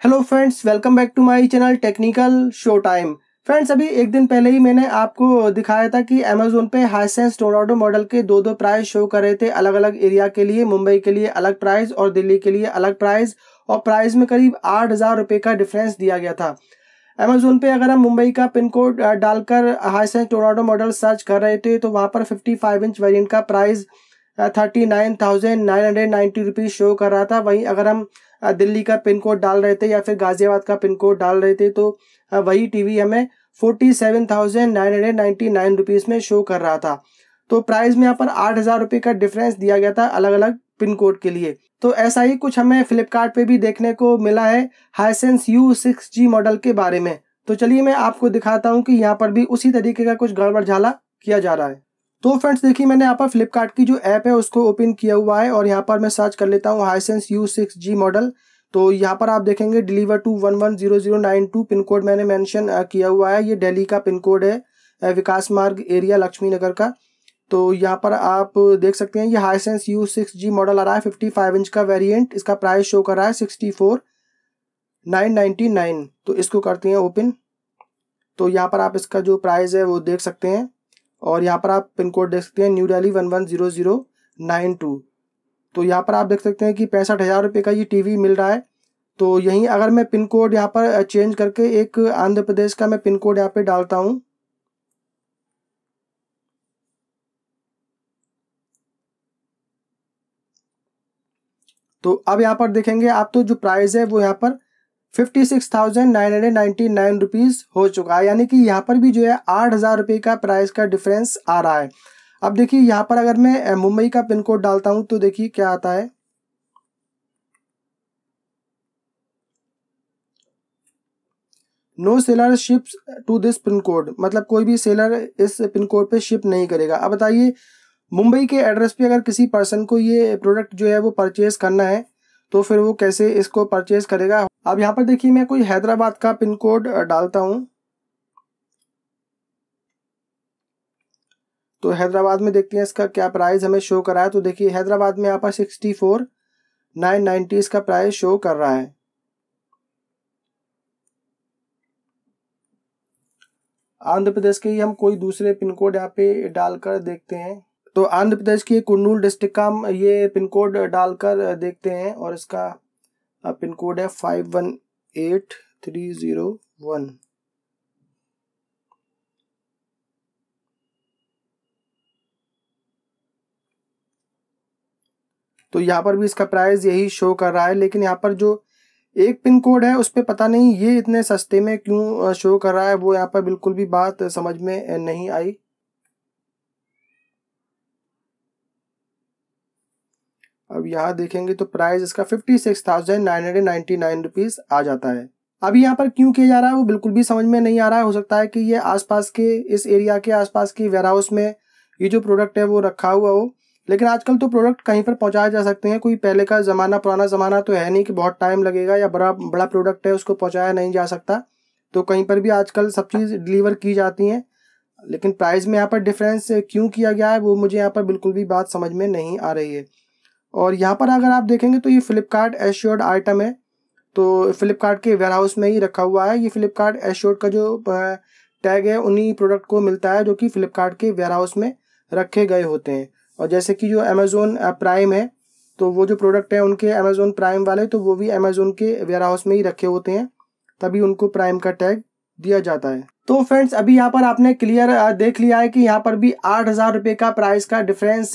Hello friends, welcome back to my channel technical show time. Friends, अभी एक दिन पहले ही मैंने आपको दिखाया था कि अमेजोन पे हाइसेंस टोरंटो मॉडल के दो प्राइस शो कर रहे थे अलग अलग एरिया के लिए। मुंबई के लिए अलग प्राइस और दिल्ली के लिए अलग प्राइस, और प्राइस में करीब 8,000 रुपये का डिफरेंस दिया गया था। अमेजोन पे अगर हम मुंबई का पिन कोड डालकर हाइसेंस टोरंटो मॉडल सर्च कर रहे थे तो वहाँ पर 55 इंच वेरिएंट का प्राइस 39,990 रुपीज़ शो कर रहा था। वहीं अगर हम दिल्ली का पिन कोड डाल रहे थे या फिर गाजियाबाद का पिन कोड डाल रहे थे तो वही टीवी हमें 47,999 रुपीज़ में शो कर रहा था। तो प्राइस में यहाँ पर 8,000 रुपये का डिफरेंस दिया गया था अलग अलग पिन कोड के लिए। तो ऐसा ही कुछ हमें फ्लिपकार्ट पे भी देखने को मिला है हाइसेंस U6G मॉडल के बारे में। तो चलिए मैं आपको दिखाता हूँ कि यहाँ पर भी उसी तरीके का कुछ गड़बड़ झाला किया जा रहा है। तो फ्रेंड्स देखिए, मैंने यहाँ पर फ्लिपकार्ट की जो ऐप है उसको ओपन किया हुआ है और यहाँ पर मैं सर्च कर लेता हूँ हाइसेंस U6G मॉडल। तो यहाँ पर आप देखेंगे डिलीवर टू 110092 पिन कोड मैंने मेंशन किया हुआ है। ये दिल्ली का पिन कोड है, विकास मार्ग एरिया लक्ष्मी नगर का। तो यहाँ पर आप देख सकते हैं ये हाइसेंस U6G मॉडल आ रहा है 55 इंच का वेरिएंट। इसका प्राइस शो कर रहा है 64,999। तो इसको करते हैं ओपन। तो यहाँ पर आप इसका जो प्राइस है वो देख सकते हैं और यहाँ पर आप पिन कोड देख सकते हैं न्यू दिल्ली 110092। तो यहाँ पर आप देख सकते हैं कि 65,000 रुपये का ये टीवी मिल रहा है। तो यहीं अगर मैं पिन कोड यहाँ पर चेंज करके एक आंध्र प्रदेश का मैं पिन कोड यहाँ पे डालता हूँ। तो अब यहाँ पर देखेंगे आप तो जो प्राइस है वो यहाँ पर 56,999 रुपीज़ हो चुका है, यानी कि यहाँ पर भी जो है 8,000 रुपये का प्राइस का डिफरेंस आ रहा है। अब देखिए यहाँ पर अगर मैं मुंबई का पिन कोड डालता हूँ तो देखिए क्या आता है। No seller ships to this pin code, मतलब कोई भी सेलर इस पिन कोड पे शिप नहीं करेगा। अब बताइए मुंबई के एड्रेस पे अगर किसी पर्सन को ये प्रोडक्ट जो है वो परचेज करना है तो फिर वो कैसे इसको परचेज करेगा। अब यहाँ पर देखिए मैं कोई हैदराबाद का पिन कोड डालता हूँ। तो हैदराबाद में देखते हैं इसका क्या प्राइस हमें शो कर रहा है। तो देखिए हैदराबाद में यहाँ पर 64,990 इसका प्राइस शो कर रहा है। आंध्र प्रदेश के ही हम कोई दूसरे पिन कोड यहाँ पे डालकर देखते हैं। तो आंध्र प्रदेश के कुर्नूल डिस्ट्रिक्ट का हम ये पिन कोड डालकर देखते हैं और इसका पिन कोड है 518301। तो यहाँ पर भी इसका प्राइस यही शो कर रहा है, लेकिन यहाँ पर जो एक पिन कोड है उस पर पता नहीं ये इतने सस्ते में क्यों शो कर रहा है, वो यहाँ पर बिल्कुल भी बात समझ में नहीं आई। अब यहाँ देखेंगे तो प्राइस इसका 56,999 रुपीज़ आ जाता है। अब यहाँ पर क्यों किया जा रहा है वो बिल्कुल भी समझ में नहीं आ रहा है। हो सकता है कि ये आसपास के इस एरिया के आसपास की वेयर हाउस में ये जो प्रोडक्ट है वो रखा हुआ हो, लेकिन आजकल तो प्रोडक्ट कहीं पर पहुँचाए जा सकते हैं। कोई पहले का ज़माना पुराना ज़माना तो है नहीं कि बहुत टाइम लगेगा या बड़ा प्रोडक्ट है उसको पहुँचाया नहीं जा सकता। तो कहीं पर भी आजकल सब चीज़ डिलीवर की जाती हैं, लेकिन प्राइस में यहाँ पर डिफरेंस क्यों किया गया है वो मुझे यहाँ पर बिल्कुल भी बात समझ में नहीं आ रही है। और यहाँ पर अगर आप देखेंगे तो ये फ्लिपकार्ट एश्योर्ड आइटम है, तो फ्लिपकार्ट के वेयर हाउस में ही रखा हुआ है। ये फ्लिपकार्ट एश्योर्ड का जो टैग है उन्हीं प्रोडक्ट को मिलता है जो कि फ्लिपकार्ट के वेयर हाउस में रखे गए होते हैं। और जैसे कि जो अमेज़ोन प्राइम है तो वो जो प्रोडक्ट है उनके अमेज़ोन प्राइम वाले तो वो भी अमेज़ोन के वेयर हाउस में ही रखे होते हैं, तभी उनको प्राइम का टैग दिया जाता है। तो फ्रेंड्स अभी यहाँ पर आपने क्लियर देख लिया है कि यहाँ पर भी 8,000 रुपये का प्राइस का डिफरेंस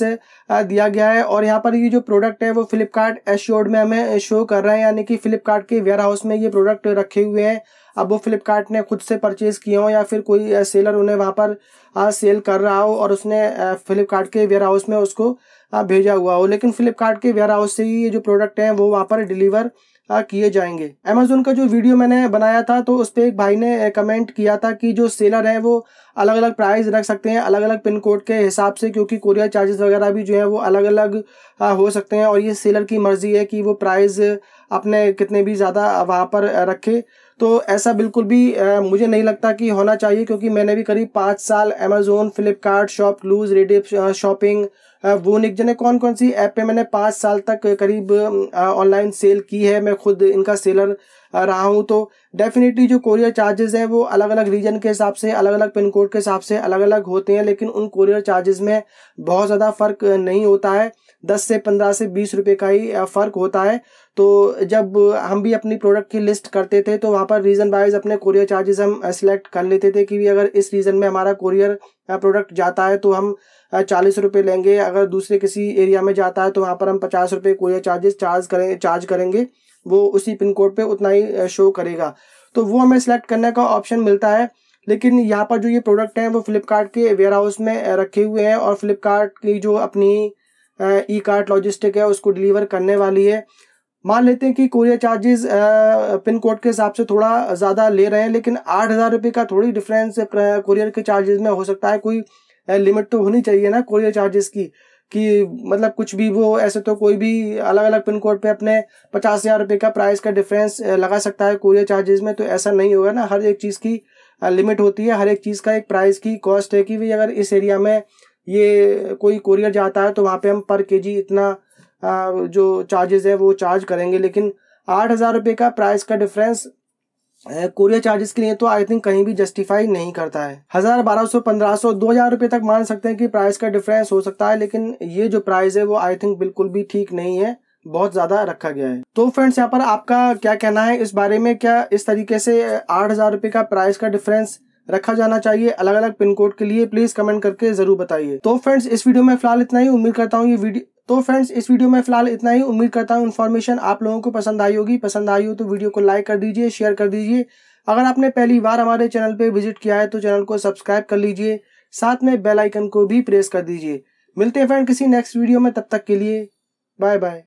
दिया गया है। और यहाँ पर ये जो प्रोडक्ट है वो फ्लिपकार्ट एश्योर्ड में हमें शो कर रहे हैं, यानी कि फ्लिपकार्ट के वेयर हाउस में ये प्रोडक्ट रखे हुए हैं। अब वो फ्लिपकार्ट ने खुद से परचेज किए हो या फिर कोई सेलर उन्हें वहाँ पर सेल कर रहा हो और उसने फ्लिपकार्ट के वेयर हाउस में उसको भेजा हुआ हो, लेकिन फ्लिपकार्ट के वेयर हाउस से ही ये जो प्रोडक्ट हैं वो वहाँ पर डिलीवर किए जाएंगे। अमेज़ोन का जो वीडियो मैंने बनाया था तो उस पर एक भाई ने कमेंट किया था कि जो सेलर हैं वो अलग अलग प्राइस रख सकते हैं अलग अलग पिन कोड के हिसाब से, क्योंकि कोरियर चार्जेस वगैरह भी जो है वो अलग अलग हो सकते हैं और ये सेलर की मर्जी है कि वो प्राइस अपने कितने भी ज़्यादा वहाँ पर रखे। तो ऐसा बिल्कुल भी मुझे नहीं लगता कि होना चाहिए, क्योंकि मैंने भी करीब 5 साल Amazon, Flipkart, ShopClues, Rediff shopping, Voonik जाने कौन कौन सी ऐप पे मैंने 5 साल तक करीब ऑनलाइन सेल की है, मैं खुद इनका सेलर रहा हूँ। तो डेफिनेटली जो कोरियर चार्जेस हैं वो अलग अलग रीजन के हिसाब से, अलग अलग पिन कोड के हिसाब से अलग अलग होते हैं, लेकिन उन कोरियर चार्जेस में बहुत ज़्यादा फ़र्क नहीं होता है। 10 से 15 से 20 रुपये का ही फ़र्क होता है। तो जब हम भी अपनी प्रोडक्ट की लिस्ट करते थे तो वहाँ पर रीज़न वाइज अपने कोरियर चार्जेस हम सेलेक्ट कर लेते थे कि अगर इस रीजन में हमारा कोरियर प्रोडक्ट जाता है तो हम 40 रुपये लेंगे, अगर दूसरे किसी एरिया में जाता है तो वहाँ पर हम 50 रुपये कोरियर चार्जेस चार्ज करेंगे, वो उसी पिन कोड पे उतना ही शो करेगा। तो वो हमें सेलेक्ट करने का ऑप्शन मिलता है। लेकिन यहाँ पर जो ये प्रोडक्ट हैं वो फ्लिपकार्ट के वेयर हाउस में रखे हुए हैं और फ्लिपकार्ट की जो अपनी ई कार्ट लॉजिस्टिक है उसको डिलीवर करने वाली है। मान लेते हैं कि कोरियर चार्जेस पिन कोड के हिसाब से थोड़ा ज़्यादा ले रहे हैं, लेकिन 8,000 रुपये का थोड़ी डिफरेंस कोरियर के चार्जेस में हो सकता है। कोई लिमिट तो होनी चाहिए ना कोरियर चार्जेस की, कि मतलब कुछ भी वो ऐसे तो कोई भी अलग अलग पिन कोड पे अपने 50,000 रुपये का प्राइस का डिफरेंस लगा सकता है कोरियर चार्जेस में। तो ऐसा नहीं होगा ना, हर एक चीज़ की लिमिट होती है, हर एक चीज़ का एक प्राइस की कॉस्ट है कि भाई अगर इस एरिया में ये कोई कोरियर जाता है तो वहाँ पे हम पर केजी इतना जो चार्जेस है वो चार्ज करेंगे। लेकिन 8,000 रुपये का प्राइस का डिफरेंस कोरियर चार्जेस के लिए तो आई थिंक कहीं भी जस्टिफाई नहीं करता है। 1,000, 1,200, 1,500, 2,000 रुपये तक मान सकते हैं कि प्राइस का डिफरेंस हो सकता है, लेकिन ये जो प्राइस है वो आई थिंक बिल्कुल भी ठीक नहीं है, बहुत ज़्यादा रखा गया है। तो फ्रेंड्स यहाँ पर आपका क्या कहना है इस बारे में? क्या इस तरीके से 8,000 रुपये का प्राइस का डिफरेंस रखा जाना चाहिए अलग अलग पिन कोड के लिए? प्लीज कमेंट करके जरूर बताइए। तो फ्रेंड्स इस वीडियो में फिलहाल इतना ही, उम्मीद करता हूँ उम्मीद करता हूँ इन्फॉर्मेशन आप लोगों को पसंद आई होगी। पसंद आई हो तो वीडियो को लाइक कर दीजिए, शेयर कर दीजिए। अगर आपने पहली बार हमारे चैनल पे विजिट किया है तो चैनल को सब्सक्राइब कर लीजिए, साथ में बेल आइकन को भी प्रेस कर दीजिए। मिलते हैं फ्रेंड किसी नेक्स्ट वीडियो में, तब तक के लिए बाय बाय।